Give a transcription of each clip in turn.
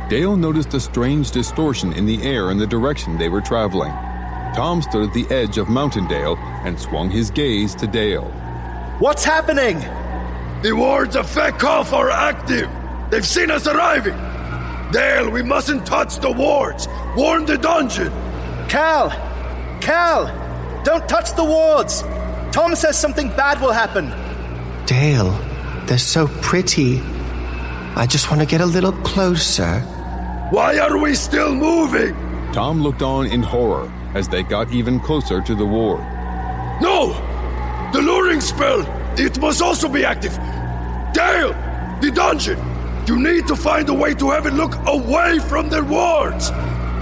Dale noticed a strange distortion in the air in the direction they were traveling. Tom stood at the edge of Mountaindale and swung his gaze to Dale. What's happening? The wards of Fekhoff are active. They've seen us arriving. Dale, we mustn't touch the wards. Warn the dungeon. Cal! Don't touch the wards! Tom says something bad will happen. Dale, they're so pretty. I just want to get a little closer. Why are we still moving? Tom looked on in horror as they got even closer to the ward. No! The luring spell! It must also be active! Dale! The dungeon! You need to find a way to have it look away from their wards!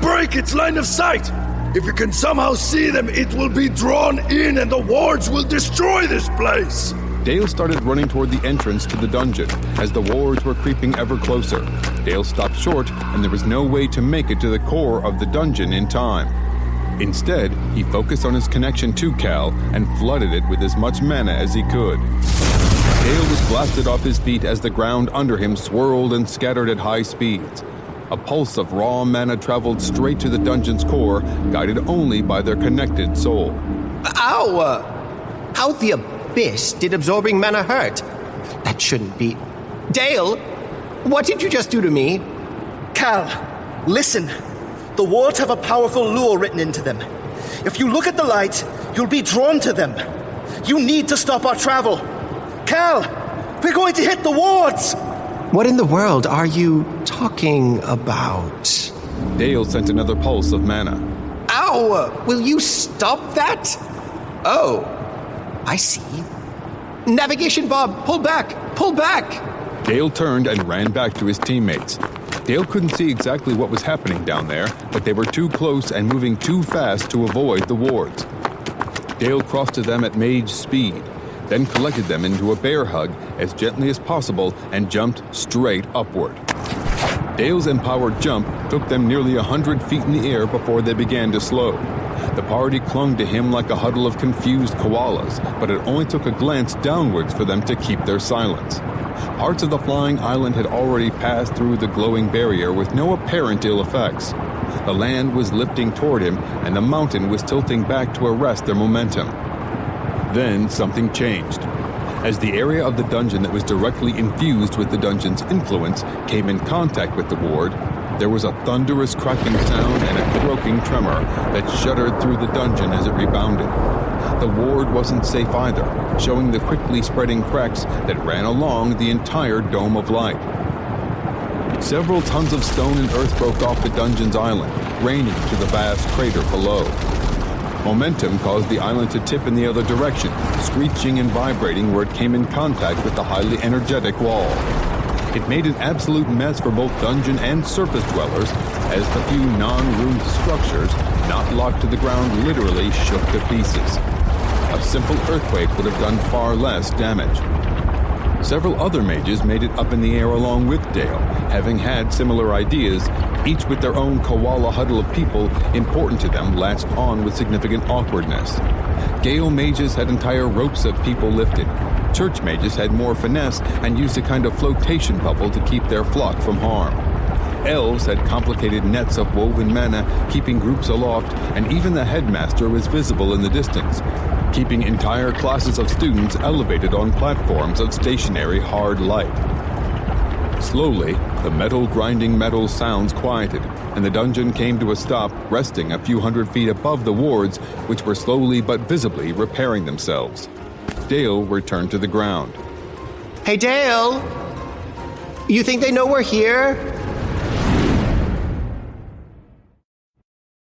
Break its line of sight! If you can somehow see them, it will be drawn in and the wards will destroy this place! Dale started running toward the entrance to the dungeon as the wards were creeping ever closer. Dale stopped short, and there was no way to make it to the core of the dungeon in time. Instead, he focused on his connection to Cal and flooded it with as much mana as he could. Dale was blasted off his feet as the ground under him swirled and scattered at high speeds. A pulse of raw mana traveled straight to the dungeon's core, guided only by their connected soul. Ow! How the abyss did absorbing mana hurt? That shouldn't be... Dale! What did you just do to me? Cal, listen. The wards have a powerful lure written into them. If you look at the light, you'll be drawn to them. You need to stop our travel. Cal, we're going to hit the wards! What in the world are you talking about? Dale sent another pulse of mana. Ow! Will you stop that? Oh, I see. Navigation, Bob! Pull back! Pull back! Dale turned and ran back to his teammates. Dale couldn't see exactly what was happening down there, but they were too close and moving too fast to avoid the wards. Dale crossed to them at mage speed, then collected them into a bear hug as gently as possible and jumped straight upward. Dale's empowered jump took them nearly 100 feet in the air before they began to slow. The party clung to him like a huddle of confused koalas, but it only took a glance downwards for them to keep their silence. Parts of the flying island had already passed through the glowing barrier with no apparent ill effects. The land was lifting toward him, and the mountain was tilting back to arrest their momentum. Then something changed. As the area of the dungeon that was directly infused with the dungeon's influence came in contact with the ward, there was a thunderous cracking sound and a croaking tremor that shuddered through the dungeon as it rebounded. The ward wasn't safe either, showing the quickly spreading cracks that ran along the entire dome of light. Several tons of stone and earth broke off the dungeon's island, raining to the vast crater below. Momentum caused the island to tip in the other direction, screeching and vibrating where it came in contact with the highly energetic wall. It made an absolute mess for both dungeon and surface dwellers, as the few non-roomed structures not locked to the ground literally shook to pieces. A simple earthquake would have done far less damage. Several other mages made it up in the air along with Dale, having had similar ideas, each with their own koala huddle of people important to them latched on with significant awkwardness. Gale mages had entire ropes of people lifted. Church mages had more finesse and used a kind of flotation bubble to keep their flock from harm. Elves had complicated nets of woven mana, keeping groups aloft, and even the headmaster was visible in the distance, keeping entire classes of students elevated on platforms of stationary hard light. Slowly, the metal grinding metal sounds quieted, and the dungeon came to a stop, resting a few hundred feet above the wards, which were slowly but visibly repairing themselves. Dale returned to the ground. Hey, Dale! You think they know we're here?